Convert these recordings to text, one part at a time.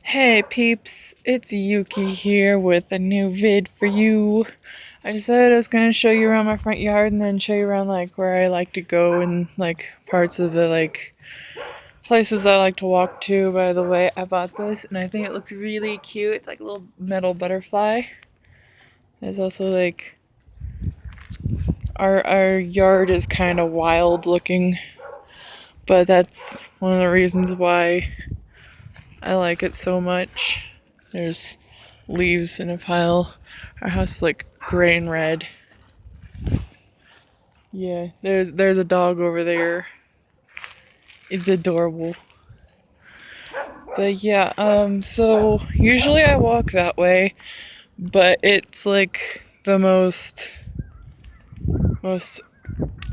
Hey peeps, it's Yuki here with a new vid for you. I decided I was gonna show you around my front yard and then show you around like where I like to go and like parts of the places I like to walk to. By the way, I bought this and I think it looks really cute. It's like a little metal butterfly. There's also like our yard is kind of wild looking, but that's one of the reasons why I like it so much. There's leaves in a pile. Our house is like gray and red. Yeah, there's a dog over there. It's adorable. But yeah, so usually I walk that way, but it's like the most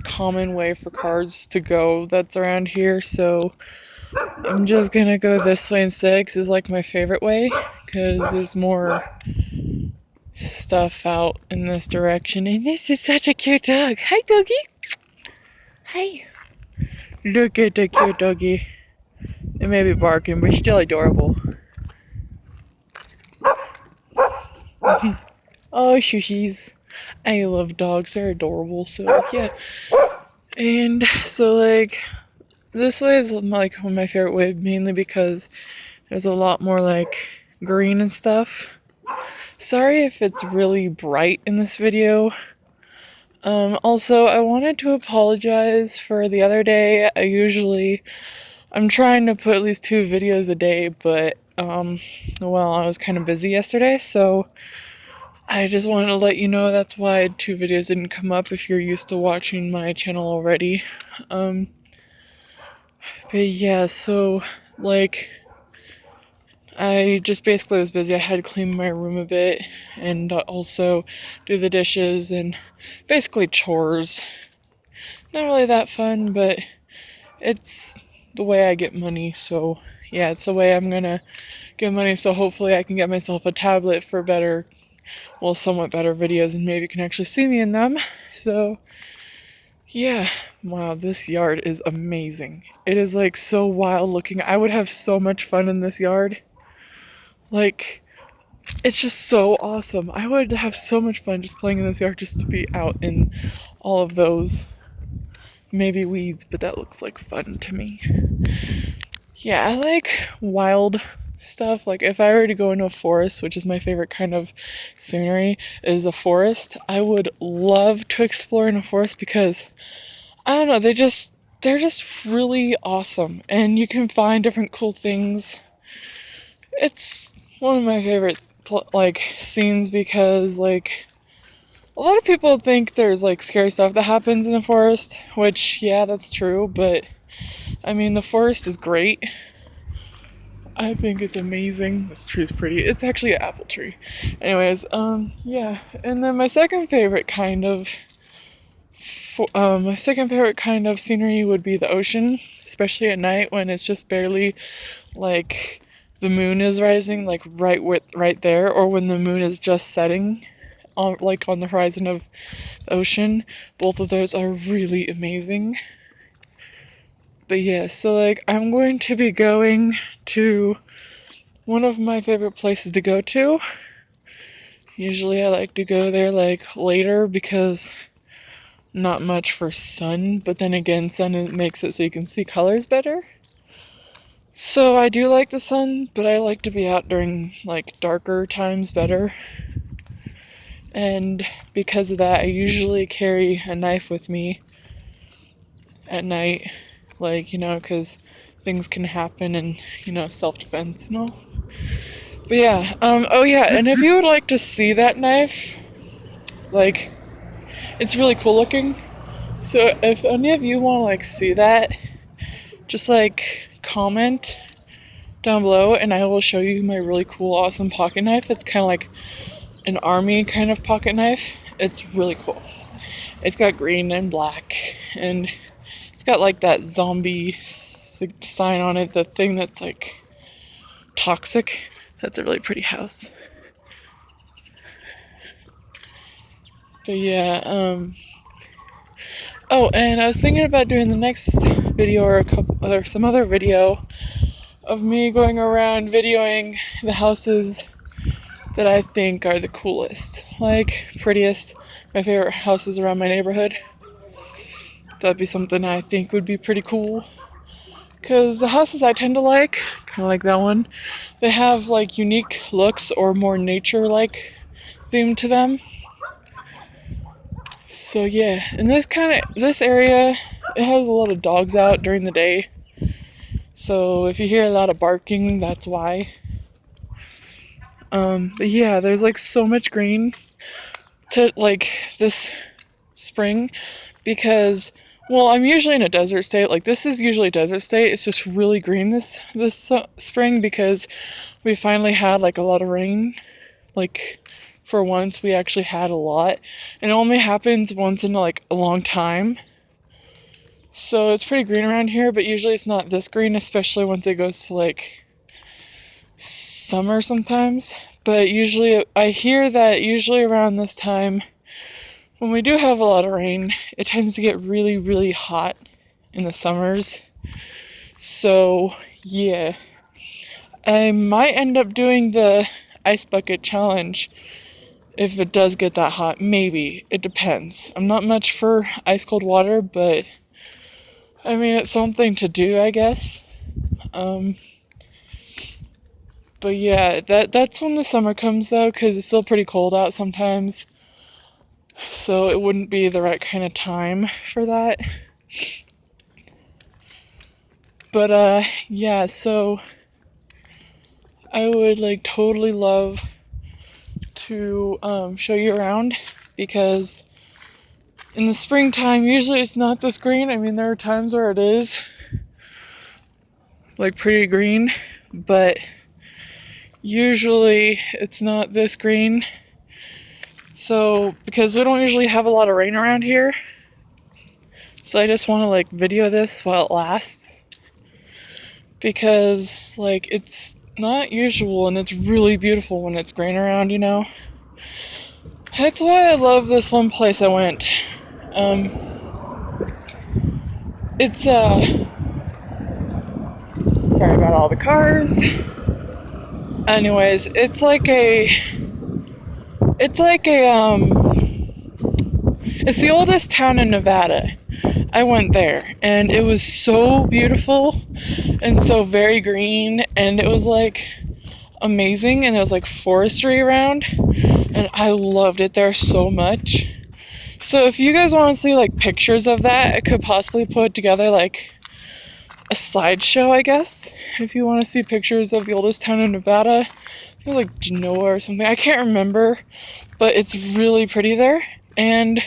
common way for cars to go that's around here, so I'm just gonna go this way instead because it's like my favorite way because there's more stuff out in this direction. And this is such a cute dog. Hi, doggy. Hi. Look at the cute doggy. It may be barking, but she's still adorable. Oh, shushies. I love dogs. They're adorable. So, yeah. And so, like, this way is like one of my favorite ways, mainly because there's a lot more like green and stuff. Sorry if it's really bright in this video. Also, I wanted to apologize for the other day. I'm trying to put at least 2 videos a day, but, well, I was kind of busy yesterday, so I just wanted to let you know that's why 2 videos didn't come up if you're used to watching my channel already. But yeah, so, like, I just basically was busy. I had to clean my room a bit and also do the dishes and basically chores. Not really that fun, but it's the way I get money. So yeah, it's the way I'm gonna get money. So hopefully I can get myself a tablet for better, well, somewhat better videos and maybe you can actually see me in them. So yeah, wow, this yard is amazing. It is like so wild looking. I would have so much fun in this yard. Like, it's just so awesome. I would have so much fun just playing in this yard just to be out in all of those. Maybe weeds, but that looks like fun to me. Yeah, I like wild stuff. Like, if I were to go into a forest, which is my favorite kind of scenery, is a forest, I would love to explore in a forest because, I don't know, they're just really awesome. And you can find different cool things. It's one of my favorite scenes because like a lot of people think there's like scary stuff that happens in the forest, which yeah, that's true, but I mean the forest is great. I think it's amazing. This tree is pretty. It's actually an apple tree. Anyways, yeah. And then my second favorite kind of scenery would be the ocean, especially at night when it's just barely like the moon is rising, like right there, or when the moon is just setting on the horizon of the ocean. Both of those are really amazing. But yeah, so like I'm going to be going to one of my favorite places to go to. Usually I like to go there like later because not much for sun, but then again sun makes it so you can see colors better. So I do like the sun, but I like to be out during like darker times better. And because of that, I usually carry a knife with me at night, like, you know, because things can happen and, you know, self-defense and all. But yeah, oh yeah, and if you would like to see that knife, like, it's really cool looking. So if any of you want to like see that, just like comment down below and I will show you my really cool awesome pocket knife. It's kind of like an army kind of pocket knife. It's really cool. It's got green and black and it's got like that zombie sign on it, the thing that's like toxic. That's a really pretty house. But yeah, oh, and I was thinking about doing the next video or some other video of me going around videoing the houses that I think are the coolest, like prettiest, my favorite houses around my neighborhood. That'd be something I think would be pretty cool. Because the houses I tend to like, kind of like that one, they have like unique looks or more nature-like theme to them. So yeah, and this area, it has a lot of dogs out during the day. So if you hear a lot of barking, that's why. But yeah, there's like so much green to like this spring because, well, I'm usually in a desert state. Like this is usually a desert state. It's just really green this spring because we finally had like a lot of rain. Like for once we actually had a lot, and it only happens once in like a long time. So it's pretty green around here, but usually it's not this green, especially once it goes to like summer sometimes. But usually I hear that usually around this time when we do have a lot of rain, it tends to get really, really hot in the summers. So yeah, I might end up doing the ice bucket challenge if it does get that hot. Maybe. It depends. I'm not much for ice cold water, but I mean, it's something to do, I guess. But yeah, that's when the summer comes though, because it's still pretty cold out sometimes. So it wouldn't be the right kind of time for that. But yeah, so I would like totally love to show you around, because in the springtime usually it's not this green. I mean, there are times where it is like pretty green, but usually it's not this green. So because we don't usually have a lot of rain around here, so I just want to like video this while it lasts, because like it's not usual and it's really beautiful when it's green around, you know. That's why I love this one place I went. It's sorry about all the cars. Anyways, it's the oldest town in Nevada. I went there and it was so beautiful and so very green, and it was like amazing, and there was like forestry around, and I loved it there so much. So if you guys want to see like pictures of that, I could possibly put together like a slideshow, I guess, if you want to see pictures of the oldest town in Nevada. It was like Genoa or something, I can't remember, but it's really pretty there. And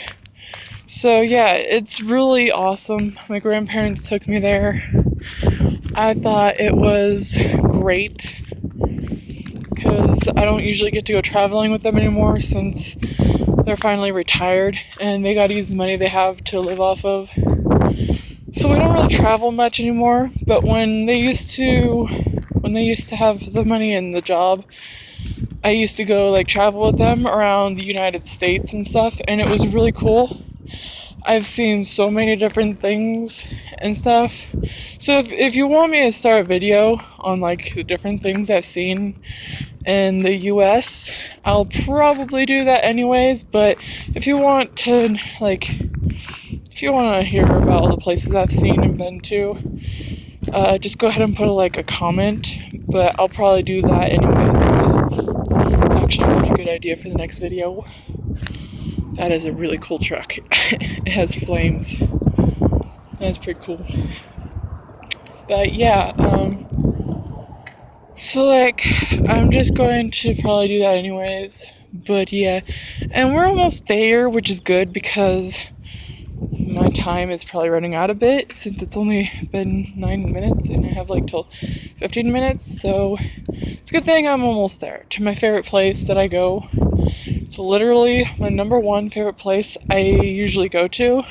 so yeah, it's really awesome. My grandparents took me there. I thought it was great because I don't usually get to go traveling with them anymore since they're finally retired and they got to use the money they have to live off of. So we don't really travel much anymore, but when they used to have the money and the job, I used to go like travel with them around the United States and stuff, and it was really cool. I've seen so many different things and stuff. So if you want me to start a video on like the different things I've seen in the US, I'll probably do that anyways. But if you want to hear about all the places I've seen and been to, just go ahead and put a comment. But I'll probably do that anyways because it's actually a pretty good idea for the next video. That is a really cool truck. It has flames. That's pretty cool. But yeah, so like, I'm just going to probably do that anyways. But yeah, and we're almost there, which is good because my time is probably running out a bit since it's only been 9 minutes and I have like till 15 minutes. So it's a good thing I'm almost there to my favorite place that I go. It's literally my number one favorite place I usually go to,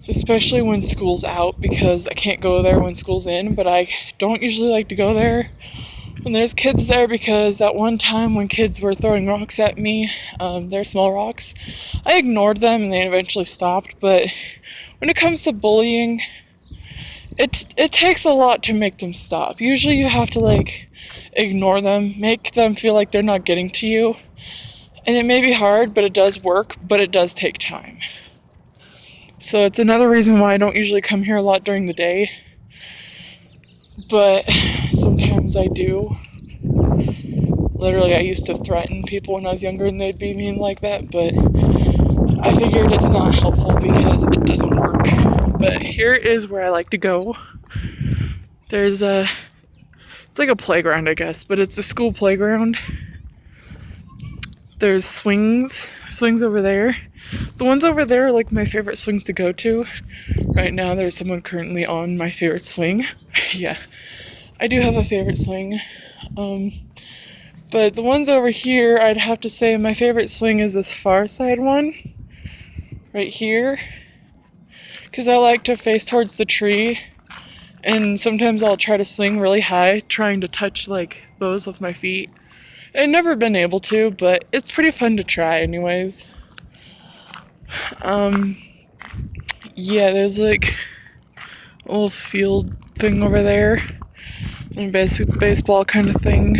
especially when school's out, because I can't go there when school's in, but I don't usually like to go there when there's kids there, because that one time when kids were throwing rocks at me, they're small rocks, I ignored them and they eventually stopped. But when it comes to bullying, it takes a lot to make them stop. Usually you have to like ignore them, make them feel like they're not getting to you. And it may be hard, but it does work, but it does take time. So it's another reason why I don't usually come here a lot during the day. But sometimes I do. Literally, I used to threaten people when I was younger and they'd be mean like that, but I figured it's not helpful because it doesn't work. But here is where I like to go. It's like a playground, I guess, but it's a school playground. There's swings over there. The ones over there are like my favorite swings to go to. Right now, there's someone currently on my favorite swing. Yeah, I do have a favorite swing. But the ones over here, I'd have to say my favorite swing is this far side one. Right here. Because I like to face towards the tree. And sometimes I'll try to swing really high, trying to touch like those with my feet. I've never been able to, but it's pretty fun to try anyways. Yeah, there's like a little field thing over there. And a baseball kind of thing.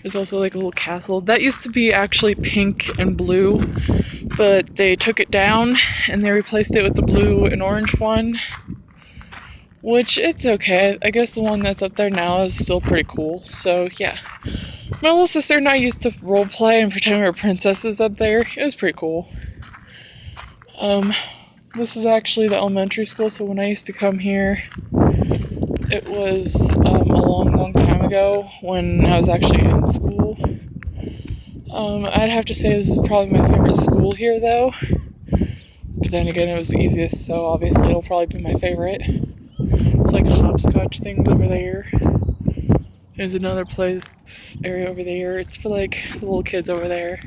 There's also like a little castle. That used to be actually pink and blue, but they took it down and they replaced it with the blue and orange one. Which, it's okay. I guess the one that's up there now is still pretty cool. So, yeah. My little sister and I used to role play and pretend we were princesses up there. It was pretty cool. This is actually the elementary school, so when I used to come here, it was a long time ago when I was actually in school. I'd have to say this is probably my favorite school here, though. But then again, it was the easiest, so obviously it'll probably be my favorite. It's like hopscotch things over there. There's another area over there. It's for like the little kids over there.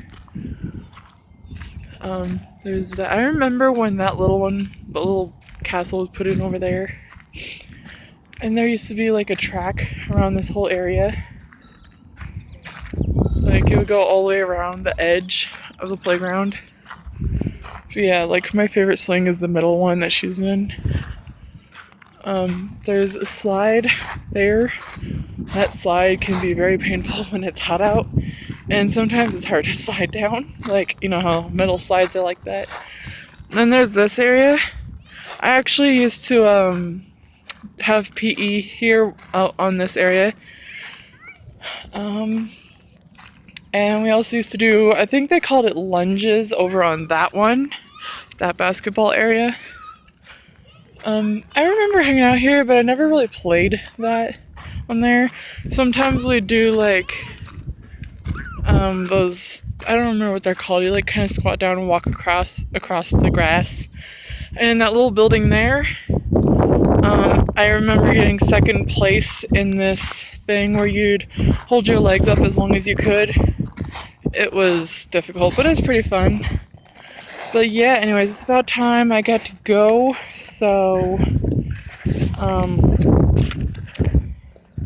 I remember when the little castle was put in over there. And there used to be like a track around this whole area. Like it would go all the way around the edge of the playground. But yeah, like my favorite swing is the middle one that she's in. There's a slide there. That slide can be very painful when it's hot out. And sometimes it's hard to slide down. Like, you know how metal slides are like that. And then there's this area. I actually used to have PE here out on this area. And we also used to do, I think they called it lunges over on that basketball area. I remember hanging out here, but I never really played that on there. Sometimes we do like those, I don't remember what they're called. You like kind of squat down and walk across the grass. And in that little building there, I remember getting second place in this thing where you'd hold your legs up as long as you could. It was difficult, but it was pretty fun. But yeah, anyways, it's about time I got to go. So,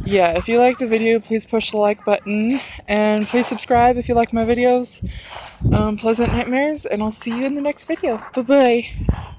yeah, if you liked the video, please push the like button. And please subscribe if you like my videos. Pleasant nightmares, and I'll see you in the next video. Bye-bye.